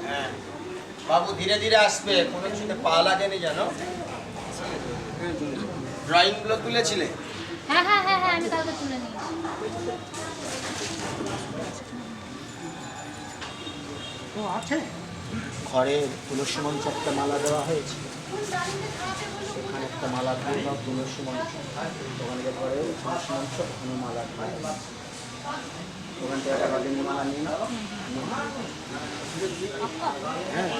হ্যাঁ বাবু ধীরে ধীরে আসবে, কোনো কিছুতে পা লাগেনি জানো। ড্রয়িং গুলো তুলেছিলে? হ্যাঁ হ্যাঁ হ্যাঁ হ্যাঁ, আমি কালকে তুলে নিই। ঘরে তুলসী মঞ্চ একটা মালা দেওয়া হয়েছে, সেখানে একটা মালা দিয়ে দাও। তুলসী মঞ্চ ওখানে যে ঘরে তুলসী মঞ্চ, ওখানে মালা খায়, ওখান থেকে একটা রজনী মালা নিয়ে নাও। হ্যাঁ